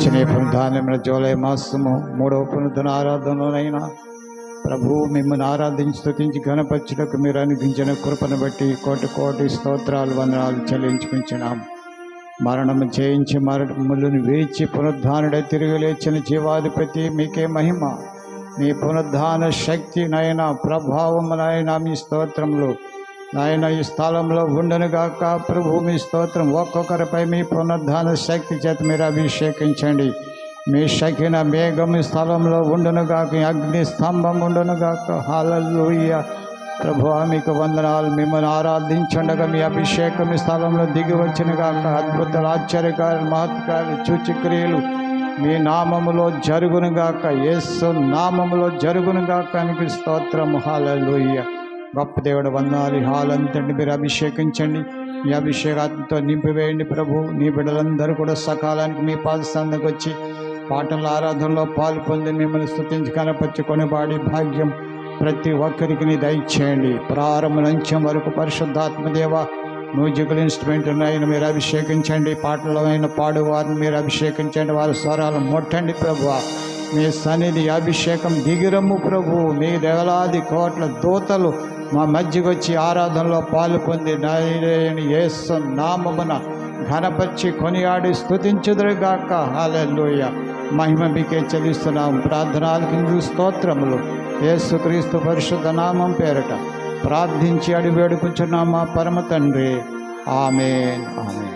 పునరుద్ధానమైన July మాసము 3వ పునరుద్ధరణ ఆరాధనలోనైనా ప్రభువు మిమ్మల్ని ఆరాధించి స్తుతించి ఘనపరచుటకు మీరు అనుగ్రహించిన కృపను బట్టి కోటి కోటి స్తోత్రాలు వందనాలు చెల్లించుకుంటున్నాం. మరణము జయించి మరణములను విరిచి పునరుద్ధానుడై తిరిగి లేచిన జీవాధిపతి మీకే మహిమ. మీ పునరుద్ధాన శక్తి నైనా ప్రభావమునైనా మీ స్తోత్రములు నాయన ఈ స్థలంలో ఉండునుగాక. ప్రభు మీ స్తోత్రం ఒక్కొక్కరిపై మీ పునరుద్ధాన శక్తి చేత మీరు అభిషేకించండి. మీ శకిన మేఘం ఈ స్థలంలో ఉండునుగాక, అగ్ని స్తంభం ఉండునుగాక. హల్లెలూయా. ప్రభు మీకు వందనాలు. మిమ్మల్ని ఆరాధించుండగా మీ అభిషేకం ఈ స్థలంలో దిగి వచ్చినగాక. అద్భుతాలు, ఆశ్చర్యకార్యాలు, మహత్కార్యాలు, సూచక్రియలు మీ నామములో జరుగునుగాక. యేసు నామములో జరుగునుగాక. మీకు స్తోత్రం. హల్లెలూయా. గొప్ప దేవుడు వందనాలు. హాలంతటి మీరు అభిషేకించండి. మీ అభిషేకాత్మతో నింపివేయండి ప్రభు. నీ బిడ్డలందరూ కూడా సకాలానికి మీ పాదస్థానానికి వచ్చి పాటల ఆరాధనలో పాలు పొంది మిమ్మల్ని స్తుతించి కనపరుచుకొని పాడి భాగ్యం ప్రతి ఒక్కరికి నీ దయచేయండి. ప్రారంభ నుంచి వరకు పరిశుద్ధాత్మదేవ మ్యూజికల్ ఇన్స్ట్రుమెంట్ అయిన మీరు అభిషేకించండి. పాటలో అయిన పాడువారిని మీరు అభిషేకించండి. వారి స్వరాలు ముట్టండి ప్రభు. మీ సన్నిధి అభిషేకం దిగిరమ్ము ప్రభు. మీ వేలాది కోట్ల దూతలు మా మధ్యకు వచ్చి ఆరాధనలో పాలు పొంది యేసు నామమున ఘనపరిచి కొనియాడి స్తుతించుదురుగాక. హల్లెలూయా. మహిమ మీకే చెల్లిస్తున్నాం. ప్రార్థనలకు స్తోత్రములు యేసుక్రీస్తు పరిశుద్ధ నామం పేరట ప్రార్థించి అడిగి వేడుకుంటున్నాం మా పరమ తండ్రి. ఆమేన్. ఆమేన్.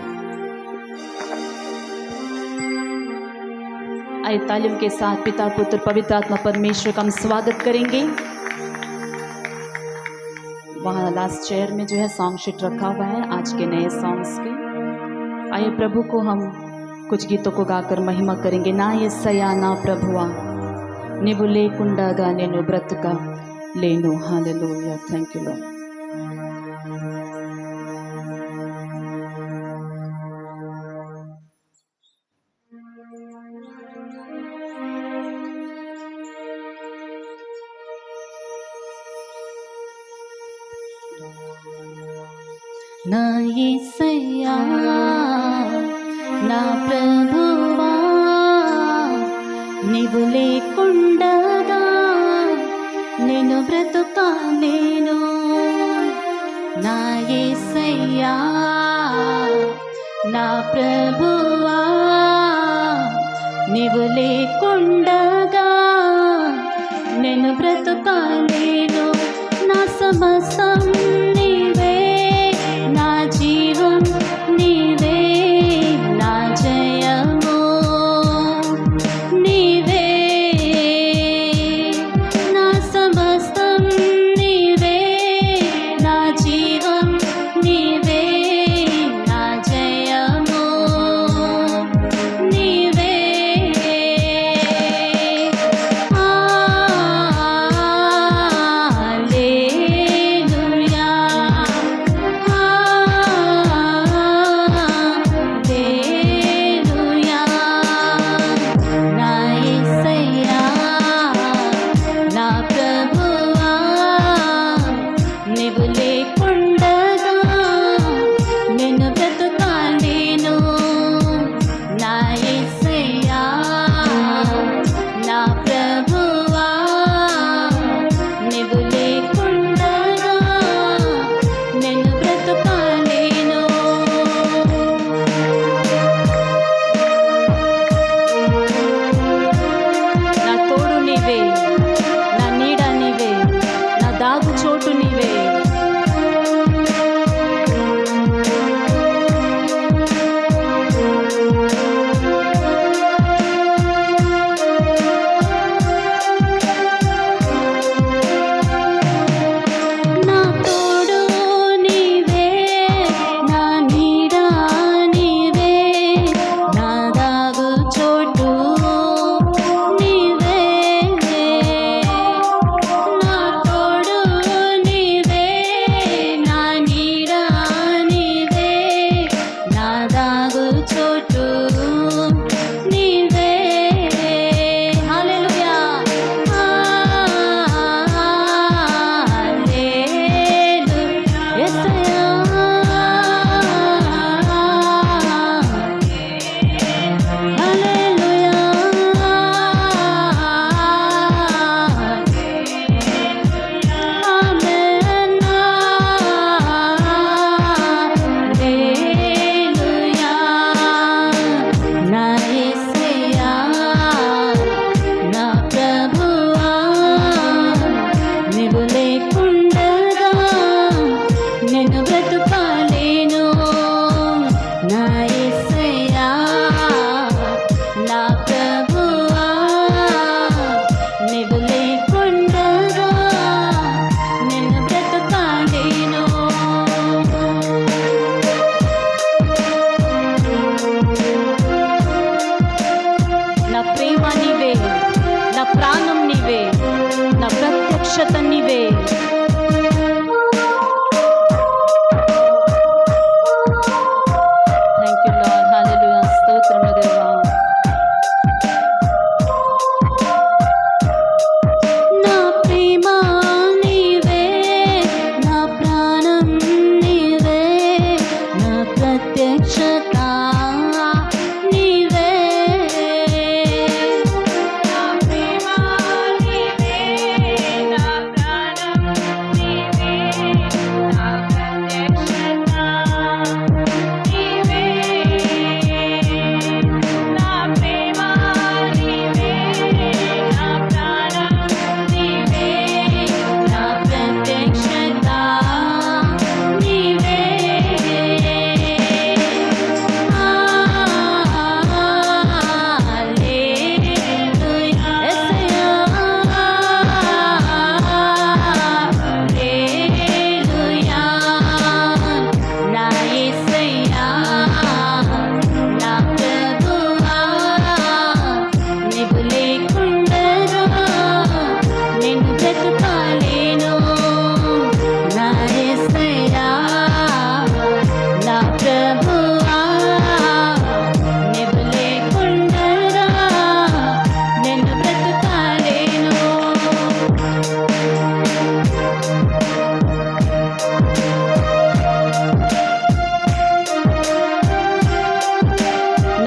आइए तालीम के साथ पिता पुत्र पवित्र आत्मा परमेश्वर का हम स्वागत करेंगे। वहाँ लास्ट चेयर में जो है सॉन्ग शीट रखा हुआ है आज के नए सॉन्ग्स के। आइए प्रभु को हम कुछ गीतों को गाकर महिमा करेंगे। ना యేసయ్యా నా ప్రభువా నీవు లేకుండగా నేను బ్రతుక లేను. హల్లెలూయా. Thank you Lord. నా యేసయ్యా నా ప్రభువా నీవు లేకుండగా నేను బ్రతుకలేను. నా యేసయ్యా నా ప్రభువా నీవు లేకుండగా నేను బ్రతుకలేను. నా సమస్తం నీవే, నా జీవం నీవే, నా జయము నీవే. నా సమస్తం నీవే, నా జీవం నీవే, నా జయము నీవే. హల్లెలూయా.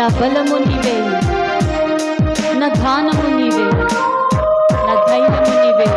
నా బలము నీవే, నా ధ్యానము నీవే, నా ధైర్యము నీవే.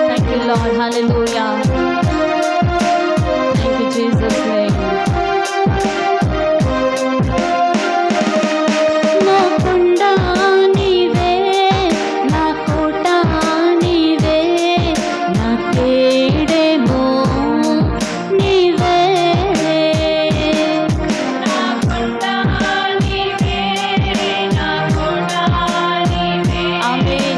Thank you, Lord. Hallelujah. Thank you, Jesus' name. Na konda nive, na kota nive, na kedemo nive. Na konda nive, na kota nive. Amen.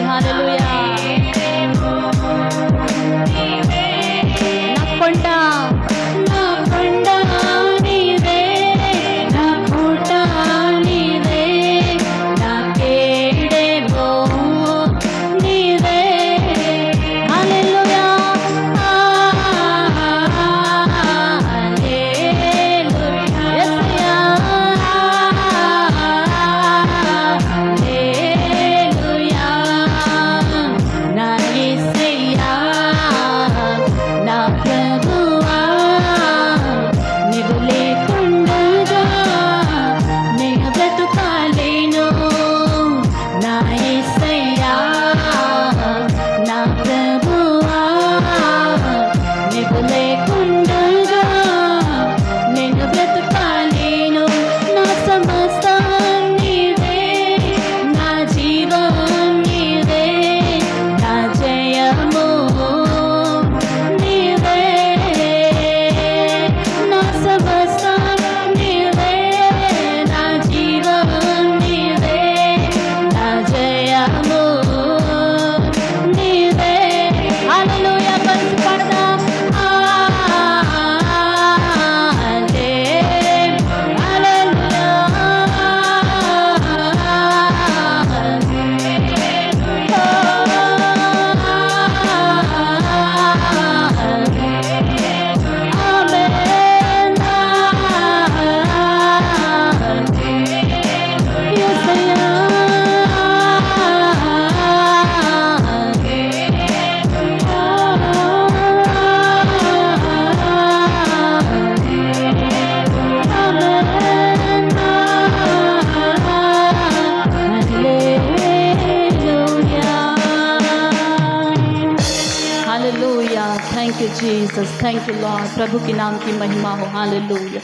Hallelujah. Thank you, Jesus. Thank you, Lord. प्रभु के नाम की महिमा हो. Hallelujah.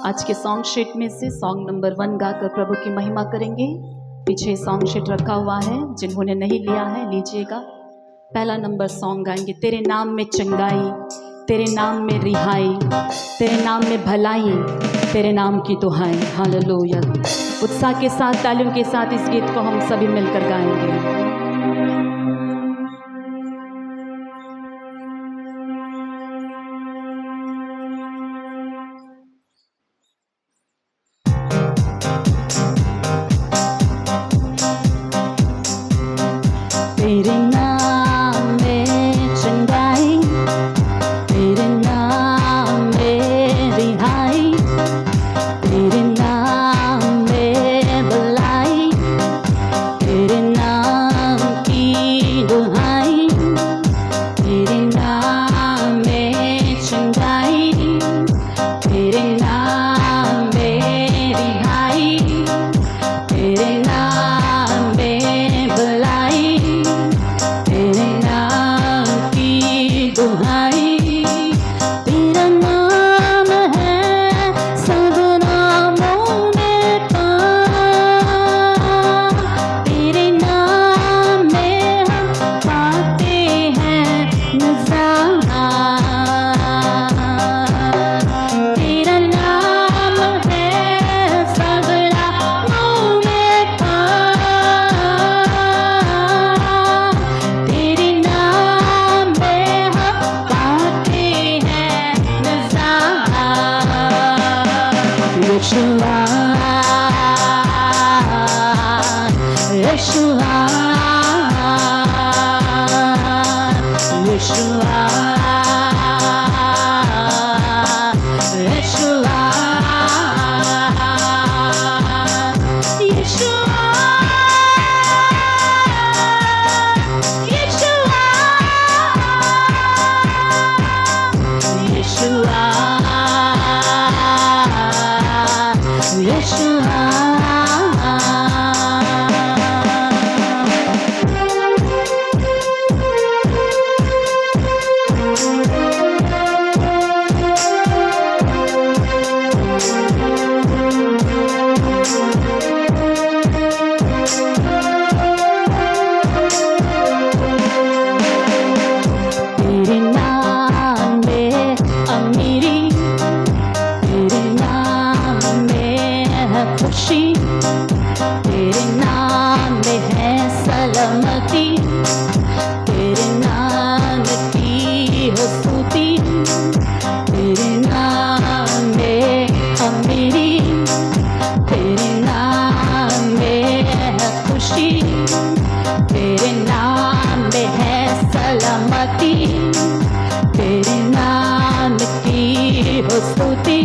आज के song sheet में से song number 1 गाकर प्रभु की महिमा करेंगे. पीछे सॉन्ग शीट रखा हुआ है, जिन्होंने नहीं लिया है लीजिएगा. पहला नंबर सॉन्ग गाएंगे. तेरे नाम में चंगाई, तेरे नाम में रिहाई, तेरे नाम में भलाई, तेरे नाम की दुहाई. हालेलुया. उत्साह के साथ, तालियों के साथ इस गीत को हम सभी मिलकर गाएंगे. तेरे नाम में तेरा नाम है सबला मुँह में तेरे नाम में हम पाते हैं नज़ारा यशुआ यशुआ यशुआ यशुआ यशुआ यशुआ यशुआ तेरे नाम में अमीरी तेरे नाम में है खुशी तेरे नाम में है सलामती तेरे नाम की हो स्तुति तेरे नाम में अमीरी तेरे नाम में है खुशी तेरे नाम में है सलामती तेरे नाम की हो स्तुति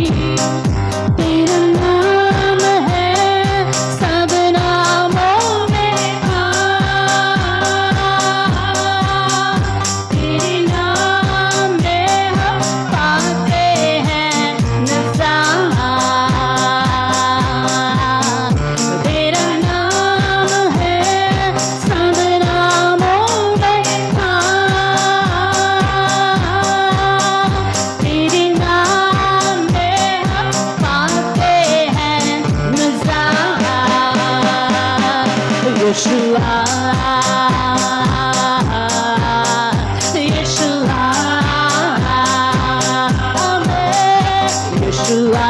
तेरा नाम है सब नामों में तेरे नाम में हम पाते हैं नज़ारा तेरा नाम है सब नामों में तेरे नाम में हम पाते हैं नज़ारा यशुआ यशुआ यशुआ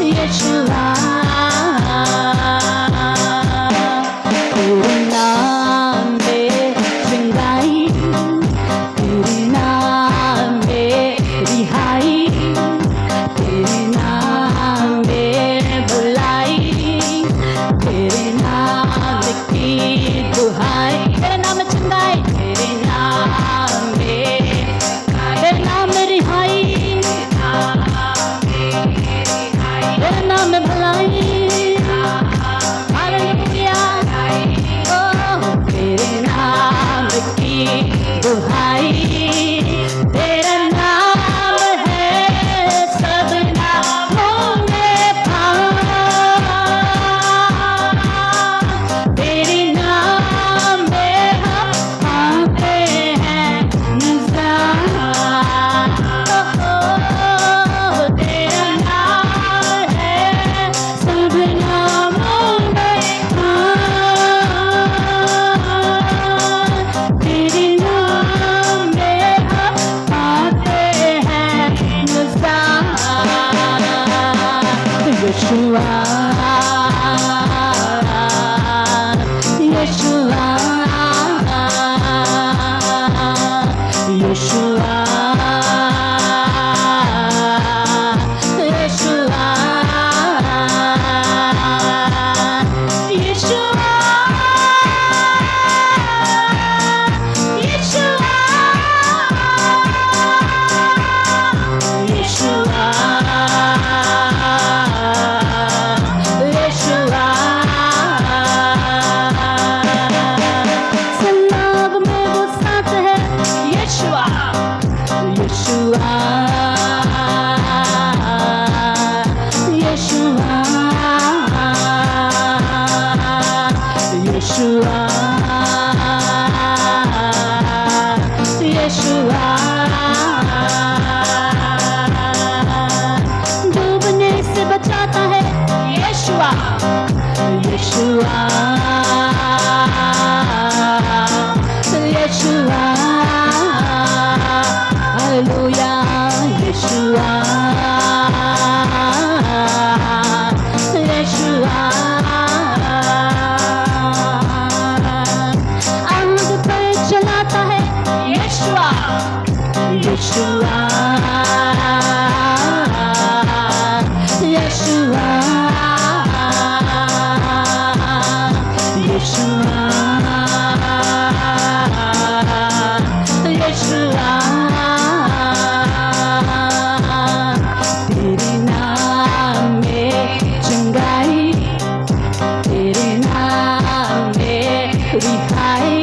यशुआ तेरे नाम में चंगाई तेरे नाम में रिहाई तेरे नाम में भलाई तेरे नाम की दुहाई तेरे नाम में चंगाई तेरे नाम में रिहाई तेरे नाम में भलाई तेरे नाम की दुहाई तेरा नाम है सब नामों में तेरे नाम में हम यशुआ यशुआ डूबने से बचाता है यशुआ यशुआ यशुआ हालेलुया यशुआ यशुआ आग पर चलाता है यशुआ यशुआ यशुआ यशुआ यशुआ तेरे नाम में चंगाई तेरे नाम में रिहाई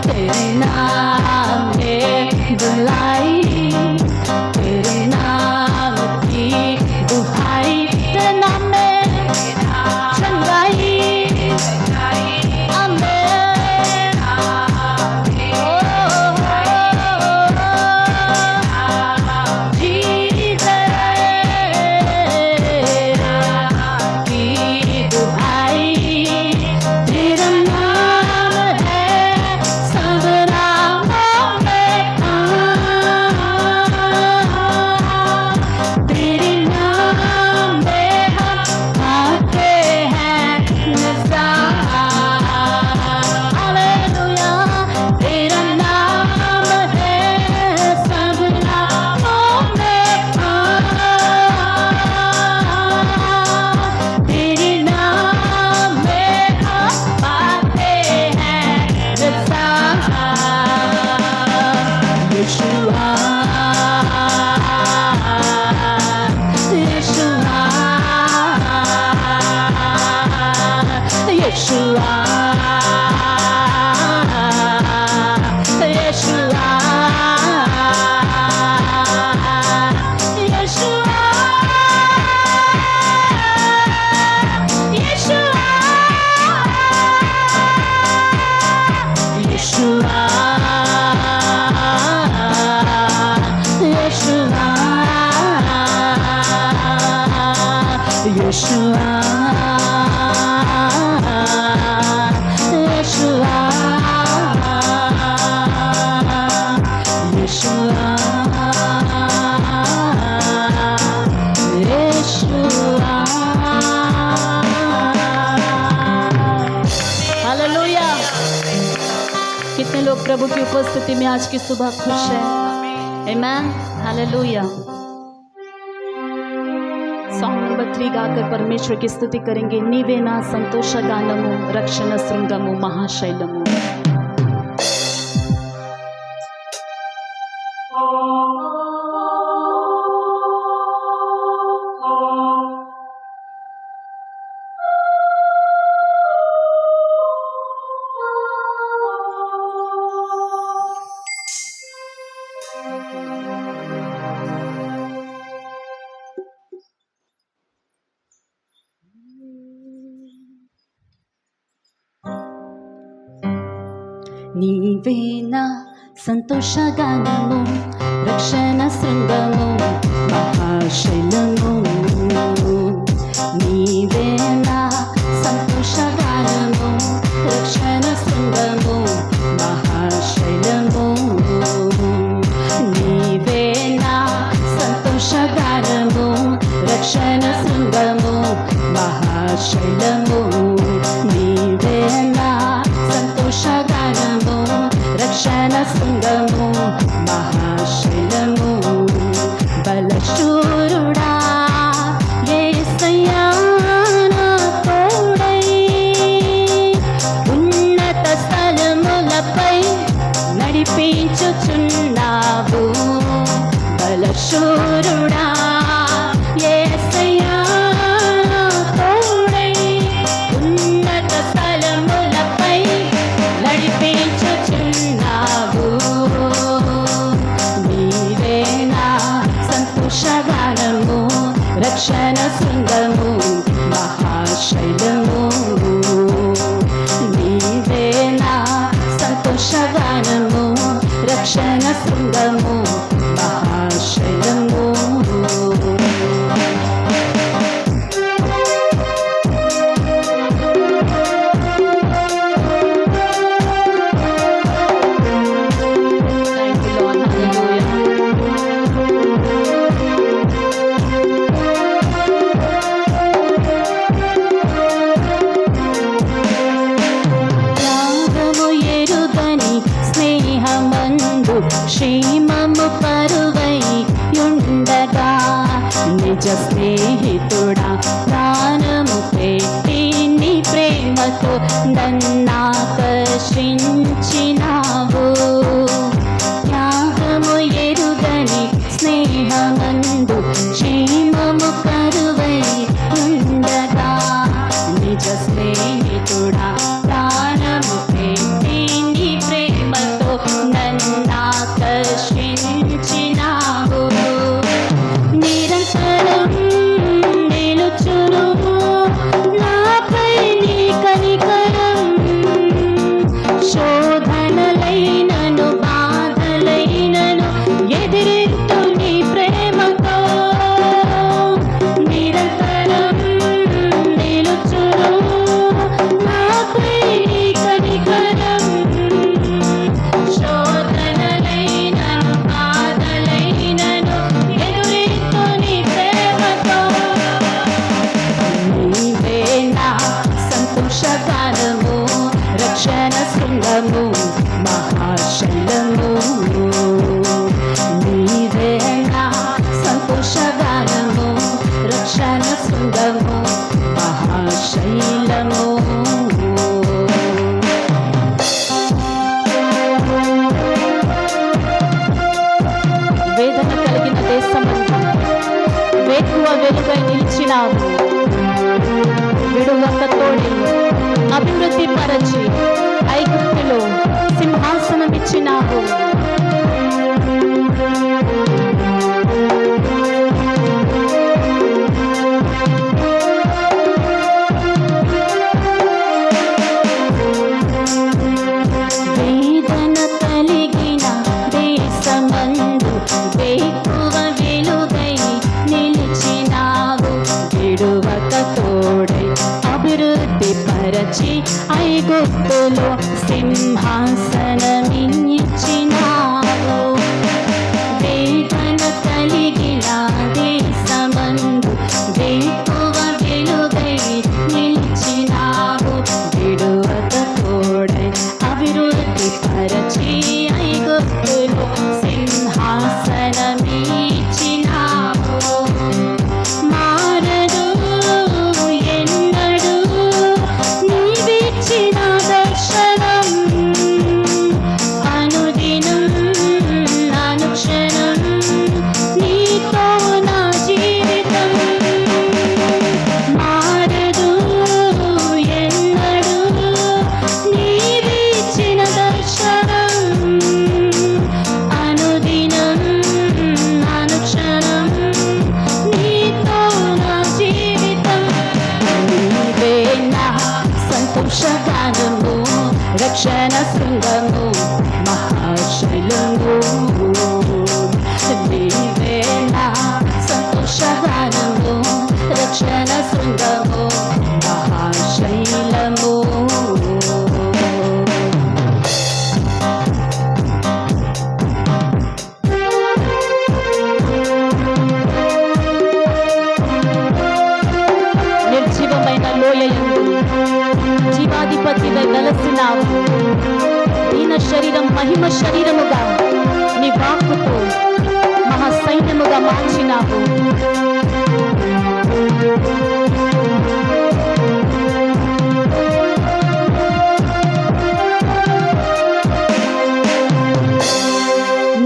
तेरे नाम में बुलाई तेरे नाम की दुहाई तेरे नाम में चंगाई Yeshua, Yeshua, Yeshua, Yeshua. Hallelujah. कितने लोग प्रभु की उपस्थिति में आज की सुबह खुश है? आमीन, हालेलुया। सॉन्ग नंबर 3 गाकर परमेश्वर की स्तुति करेंगे। नीवेना संतोष गानमु रक्षण शृंगमु महाशैलमु। నీవేనా సంతోషగానము రక్షణ శృంగము మహాశైలము నీవేనా సంతోషగానము రక్షణ శృంగము మహాశైలము నీవేనా సంతోషగానము రక్షణ శృంగము మహాశైలము నీవేనా సంతోషగానము రక్షణ శృంగము మహాశైలము బలశూరుడా యేసయ్యా నా తోడై ఉన్నత స్థలములపై నడిపించుచున్నావు బలశూరుడా యేసయ్యా నా తోడై ఉన్నత స్థలములపై నడిపించుచున్నావు నీవేనా సంతోషగానము రక్షణ శృంగము మహాశైలము రక్షణ శృంగము మహాశైలము. క్షేమము పరువై యుండగా నిజ స్నేహితుడా ప్రాణము పెట్టి నీ ప్రేమతో నన్నాకర్షించినావు. త్యాగము ఎరుగని స్నేహమందు క్షేమము కరువై యుండగా నిజ స్నేహితుడా ప్రాణము పెట్టి నీ ప్రేమతో ఆకర్షించినావు. నిరంతరం నిలుచును నాపై నీ కనికరం. శోధనలైనను బాధలైనను ఎదిరిత్తు నీ ప్రేమతో. నిరంతరం నిలుచును నాపై నీ కనికరం. రక్షణ శృంగము మహాశైలము. నీవే నా సంతోషగానము రక్షణ శృంగము మహాశైలము. వేదన కలిగిన దేశమంతా వేకువ వెలుగై నిలిచినావు. విడువక తోడి అభివృద్ధి పరచి ఐగుప్తులో సింహాసనమిచ్చినావు. వేదన కలిగిన దేశమందు వేకువ వెలుగై నిలిచినావు. విడువక తోడై అభివృద్ధి పరచి ఐగుప్తులో సింహాసనమిచ్చినావు. వేదన కలిగిన దేశమందు వేకువ వెలుగై నిలిచినావు. విడువక తోడై అభివృద్ధి పరచి ఐగుప్తులో సింహాసనమిచ్చినావు. మారదు ఎన్నడూ నీవిచ్చిన దర్శనం. అనుదినం అనుక్షణం నీతో నా జీవితం. మారదు ఎన్నడూ నీవిచ్చిన దర్శనం. అనుదినం అనుక్షణం నీతో నా జీవితం. నీవే నా సంతోషగానము రక్షణ శృంగము మహాశైలము. నీవే నా సంతోషగానము రక్షణ శృంగము మహాశైలము. నిర్జీవమైన లోయయందు జీవాధిపతిగా వెలసినావు. దీన శరీరం మహిమ శరీరముగా నీ వాక్కుతో మహాసైన్యముగా మార్చినావు.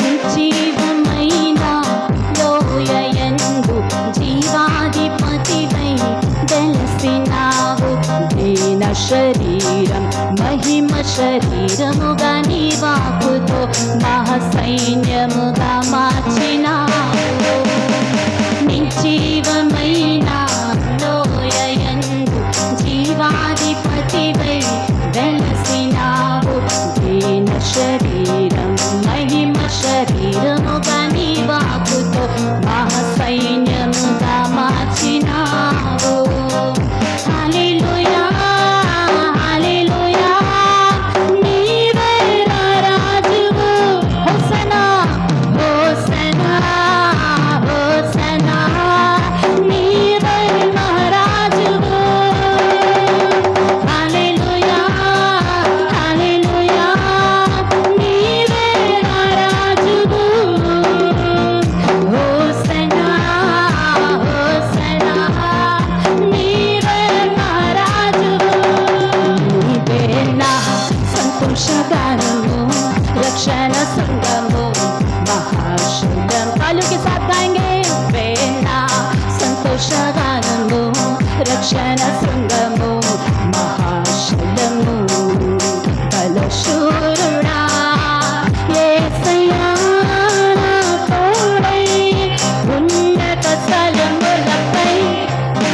నిర్జీవమైన లోయయందు జీవాధిపతివై వెలసినావు. దీన శరీరం మహిమ శరీరముగా నీ వాక్కుతో మహాసైన్యముగా మార్చినావు. నిర్జీవమైన లోయయందు జీవాధిపతివై వెలసినావు. దీన శరీరం మహిమ సంతోషగానము రక్షణ శృంగము మహాశైలం तालियों के साथ गाएंगे वेला సంతోషగానము రక్షణ శృంగము మహాశైలము బలశూరుడా యేసయ్యా తోడై ఉన్నత స్థలములపై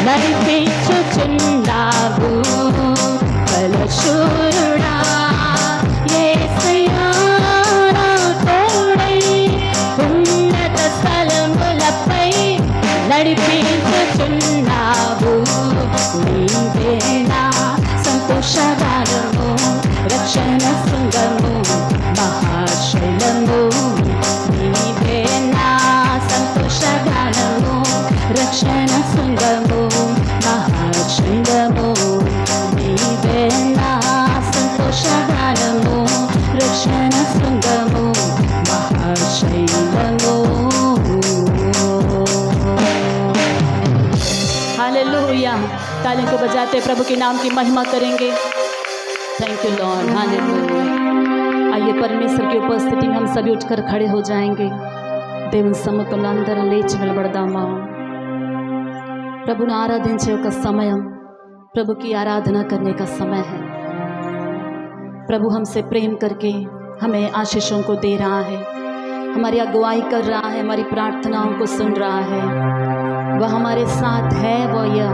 నడిపించుచున్నావు బలశూరుడా యేసయ్యా తోడై ఉన్నత స్థలములపై నడిపించుచున్నావు నీవేనా సంతోషగానము రక్షణ శృంగము మహాశైలము నీవేనా సంతోషగానము రక్షణ శృంగము మహాశైలము నీవేనా సంతోషగానము రక్షణ శృంగము మహాశైలము हालेलुया तालियों को बजाते प्रभु के नाम की महिमा करेंगे थैंक यू लॉर्ड हालेलुया आइए परमेश्वर की उपस्थिति में हम सभी उठकर खड़े हो जाएंगे దేవుని సముఖంలో అందరం లేచి నిలబడదామా ప్రభుని ఆరాధించే ఒక సమయం प्रभु की आराधना करने का समय है प्रभु हमसे प्रेम करके हमें आशीषों को दे रहा है हमारी अगुवाई कर रहा है हमारी प्रार्थनाओं को सुन रहा है वह हमारे साथ है वो यह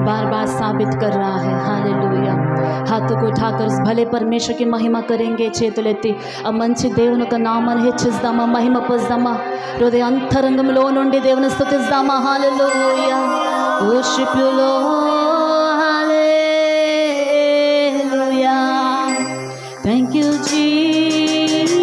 बार बार साबित कर रहा है हालेलुया हाथों को उठाकर उस भले परमेश्वर की महिमा करेंगे చేతులెత్తి ఆ మంచి దేవుని యొక్క నామాన్ని హెచ్చిద్దామా మహిమపరుద్దామా హృదయ అంతరంగంలో నుండి దేవుని స్తుతిద్దామా హల్లెలూయా worship you Lord hallelujah thank you Jesus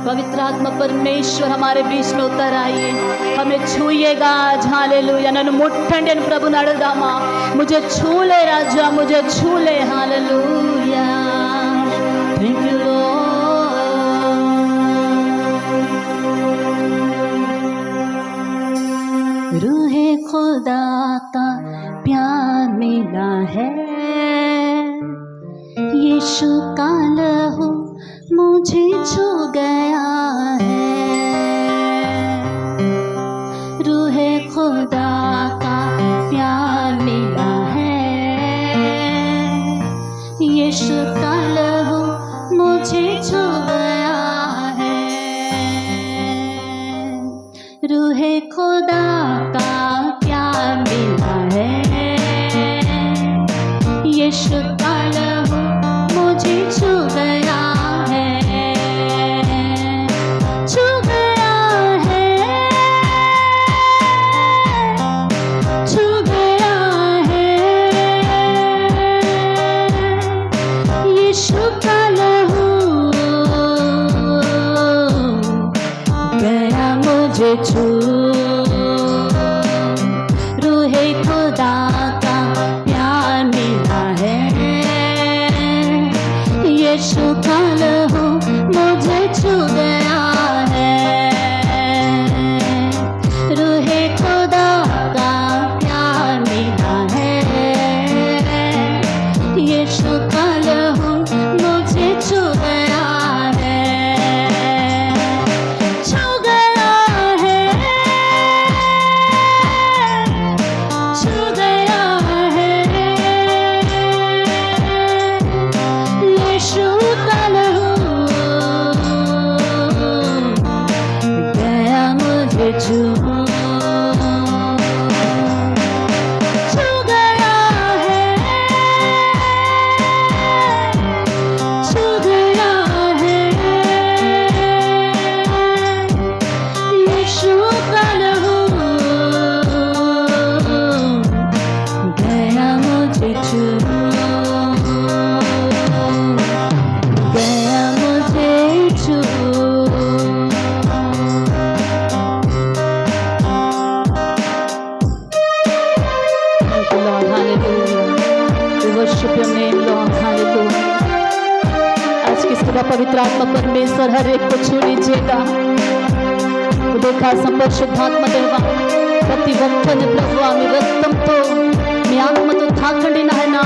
पवित्र आत्मा परमेश्वर हमारे बीच में उतर आइए हमें छूएगा आज हालेलुया नन्नु मुट्टंడి అని ప్రభుని అడుగుదామా मुझे छू ले राजा मुझे छू ले हालेलुया थैंक यू लॉर्ड रूहे खुदा का प्यार मिला है यीशु का लहू मुझे छू गया है रूहे खुदा का प्यार मिला है यीशु का लहू मुझे छू गया है रूहे खुदा का प्यार मिला है यीशु का लहू मुझे छू गया छू रूहे खुदा का प्यार मिला है यीशु का लहू मुझे छू गया है रूहे खुदा का प्यार मिला है यीशु का लहू मुझे छू गया है लीजिएगा, पवित्र आत्मा परमेश्वर हर एक को छू लीजिएगा। देखा संपरिशुद्धात्मा देवा प्रति भक्तने प्रभु आम्ही रक्తంతో మీ ఆత్మతో తాకండి నాయన।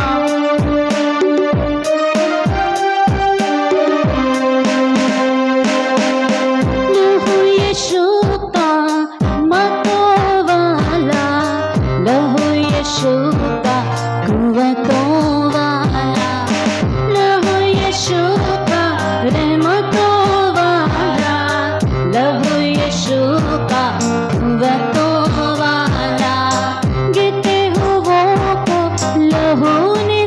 लहू यीशु का मतों वाला, लहू यीशु का कुव्वतों वाला, लहू यीशु का रहमतों वाला, लहू यीशु का कुव्वतों वाला, गिरते हुओं को लहू ने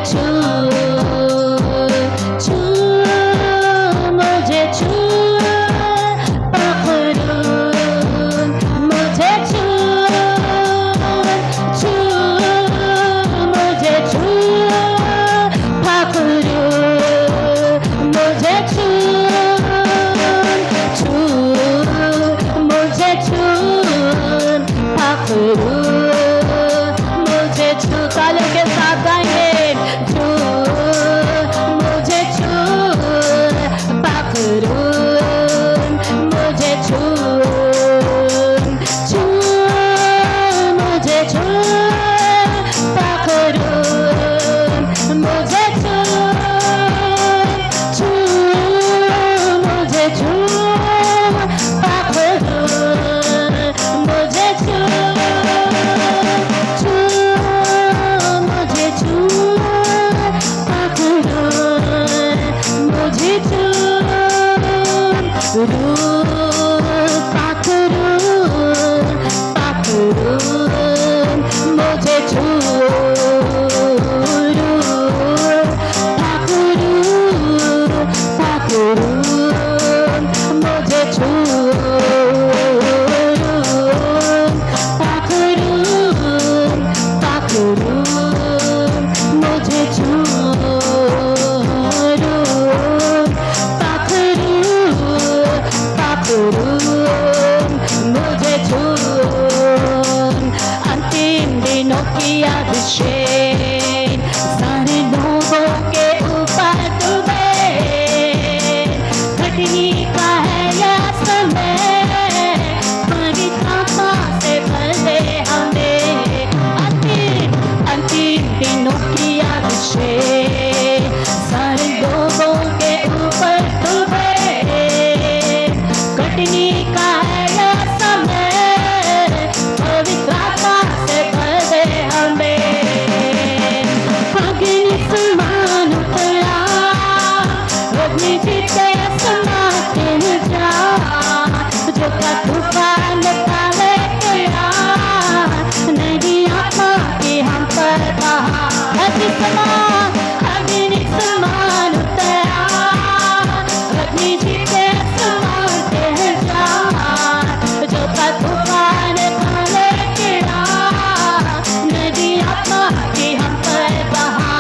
छू छू मुझे छू पकड़ूं मुझे छू छू मुझे छू पकड़ूं मुझे छू छू मुझे छू पकड़ूं मुझे छू तालियों के साथ गाएंगे छू मुझे छू पकड़ूं मुझे छू छू मुझे छू पकड़ूं मुझे छू छू मुझे छू पकड़ूं मुझे छू छू मुझे छू पकड़ूं मुझे छू रू पकड़ूं पकड़ूं मुझे छू रू पकड़ूं पकड़ूं मुझे छू पकड़ूं पकड़ूं मुझे छू पकड़ूं मुझे छू अंतिम दिनों की अभिषेक सारे लोगों के ऊपर डूबे घटनी का है यह समय पवित्र आत्मा से भर दे हमें अंतिम दिनों की अभिषेक सारे लोगों के ऊपर डूबे घटनी का है यह समय पवित्र आत्मा से भर दे हमें अग्नि समान उतरा अग्नि जीते समान तिल जा जो का तूफान काले गया नदी आत्मा की हम पर बहा अग्नि समान उतरा अग्नि जीते समान तिल जा जो का तूफान काले गया नदी आत्मा की हम पर बहा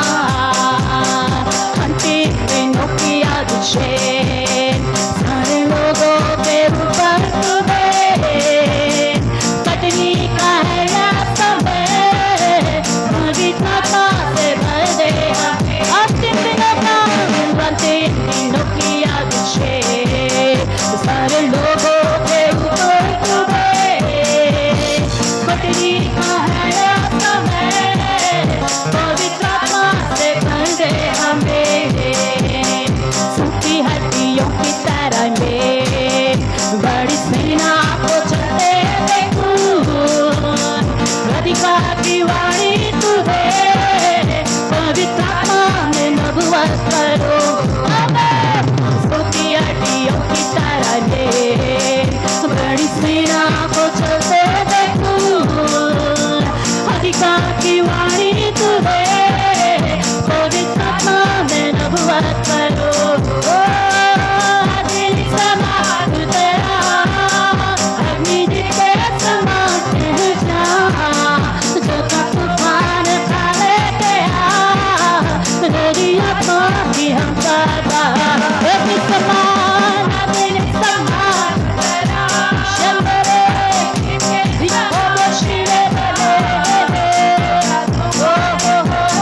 अंतिम दिनों की अभिषेक सारे लोगों के ऊपर डूबे कटनी का है यह समय पवित्र आत्मा से भर दे हमें अंतिम दिनों की अभिषेक सारे लोगों के ऊपर डूबे कटनी का है यह समय पवित्र आत्मा से भर दे हमें सूखी हड्डियों की तरह में बड़ी सेना को चलते देखूं अधिकार की वाणी तू है पवित्र आत्मा में नबुवत करो सूखी हड्डियों की तरह में बड़ी सेना को चलते देखूं अधिकार की वाणी तू है पवित्र आत्मा में नबुवत करो अग्नि समान उतरा अग्नि जीते समान तिल जा जो का तूफान काले गया नदी आत्मा की हम पर बहा अग्नि समान उतरा शंबरे शिले बले ओ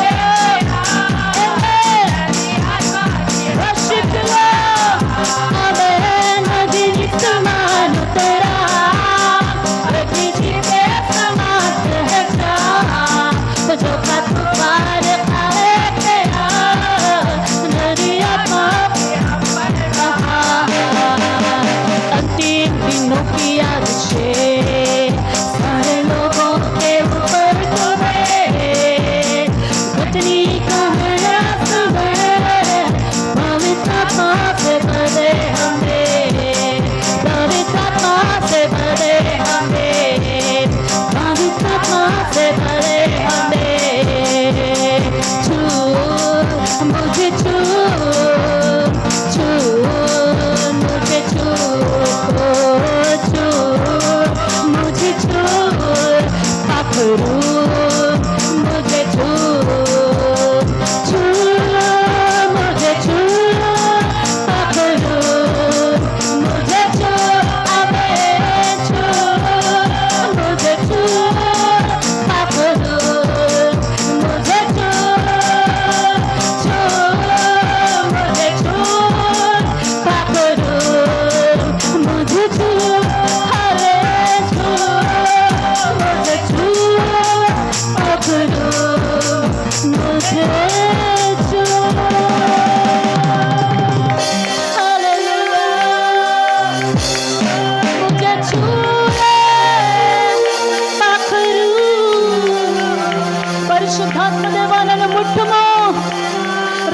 పరిశుద్ధాత్మ దేవా నన్ను ముట్టుము.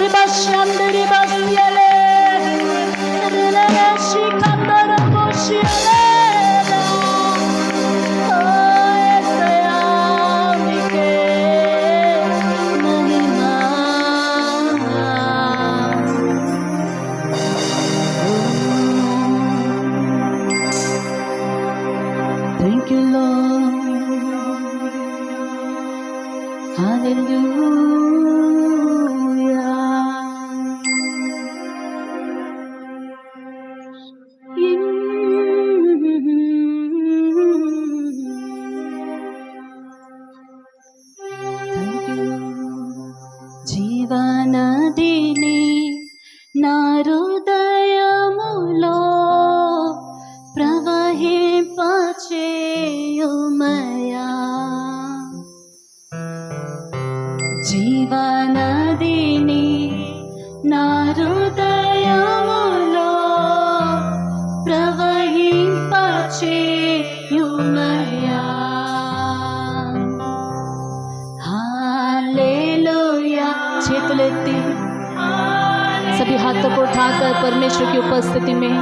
రిబషండి రిబస్యలే రిలరేషి కందరబోషియలే ఓ యేసయ్యా నీకే మహిమ. Thank you, Lord. Hallelujah. Thank you, Lord. జీవనదిని నా హృదయములో ప్రవహింపచేయుమయా. జీవనదిని నా హృదయములో ప్రవహింపచేయుమయా. हालेलुया. చేతులెత్తి सभी हाथों को उठाकर परमेश्वर की उपस्थिति में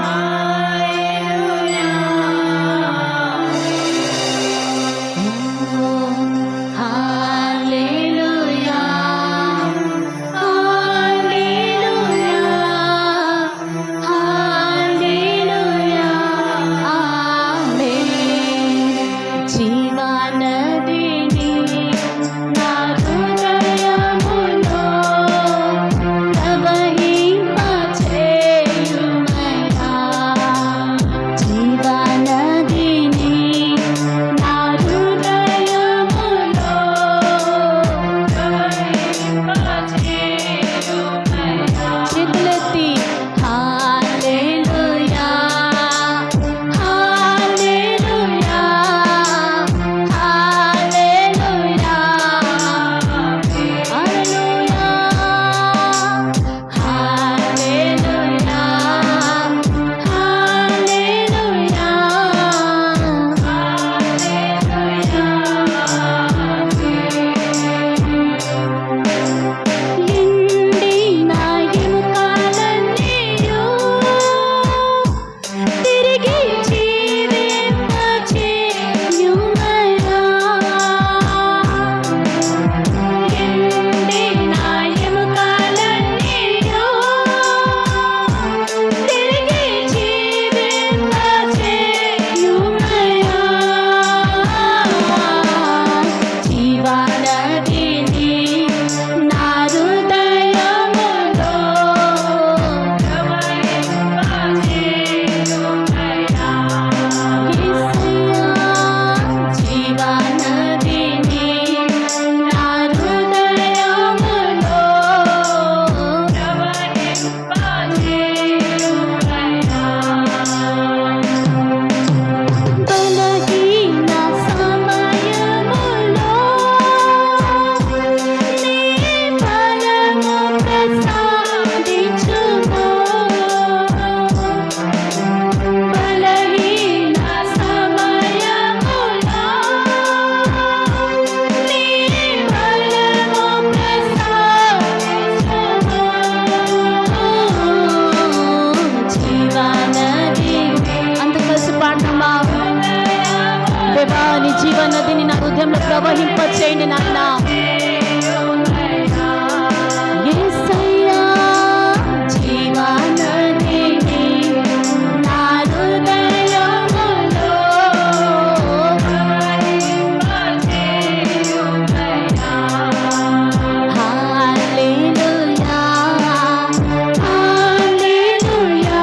జీవనదిని నా హృదయంలో ప్రవహింపచేయండి నాయన. యేసయ్యా జీవనదిని నా హృదయములో ప్రవహింపచేయుమయా. హల్లెలూయా హల్లెలూయా హల్లెలూయా.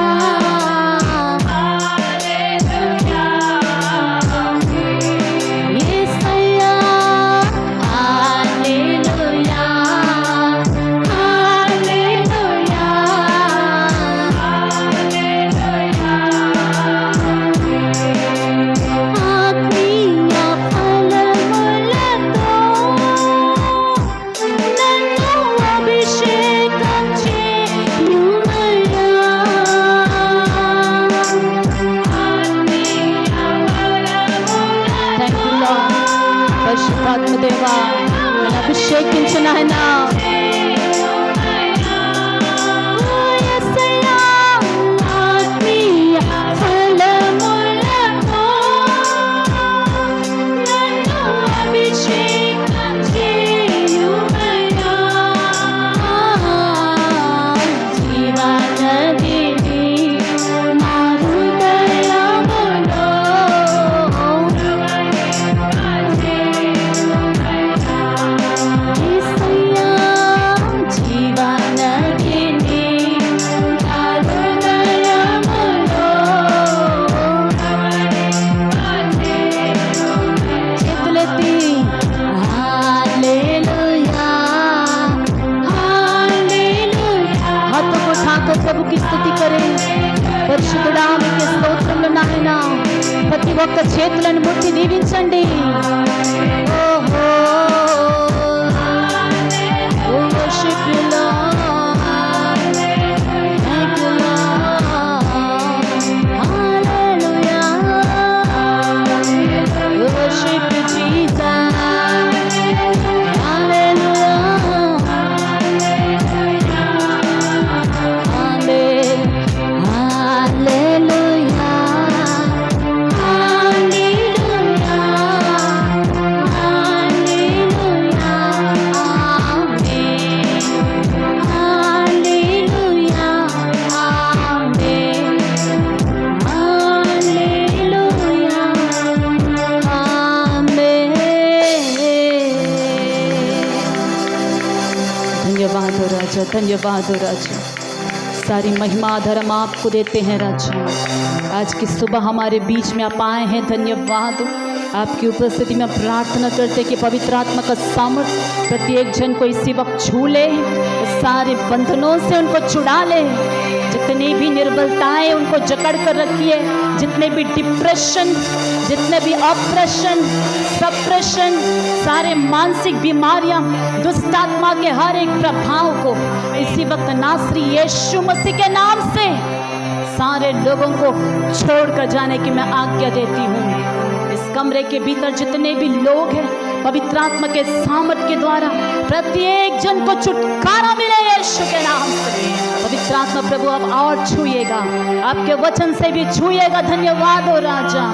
అభిషేకించు నాయనా. प्रभु की स्तुति करें. పరిశుద్ధుడా మీకే స్తోత్రములు నాయనా. ప్రతి ఒక్క చేతులను ముట్టి దీవించండి. ఓహో worship you Lord. Thank you Lord. Hallelujah. Worship you Jesus. धन्यवाद हो राजा. सारी महिमा धर्म आपको देते हैं राजा. आज की सुबह हमारे बीच में आप आए हैं. धन्यवाद. आपकी उपस्थिति में प्रार्थना करते कि पवित्र आत्मा का सामर्थ्य प्रत्येक जन को इसी वक्त छू ले, सारे बंधनों से उनको छुड़ा ले. जितनी भी निर्बलताएं उनको जकड़ कर रखी है, जितने भी डिप्रेशन, जितने भी ऑपरेशन, सप्रेशन, सारे मानसिक बीमारियां, दुष्ट आत्मा के हर एक प्रभाव को इसी वक्त नासरी यीशु मसीह के नाम से सारे लोगों को छोड़कर जाने की मैं आज्ञा देती हूँ. इस कमरे के भीतर जितने भी लोग हैं, पवित्र आत्मा के सामर्थ के द्वारा प्रत्येक जन को छुटकारा मिले यीशु के नाम से. पवित्र आत्मा प्रभु अब और छूएगा, आपके वचन से भी छूएगा. धन्यवाद हो राजा.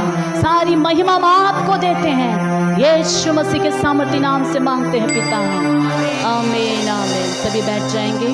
सारी महिमा हम आपको देते हैं. यीशु मसीह के सामर्थी नाम से मांगते हैं पिता. आमीन आमीन. सभी बैठ जाएंगे.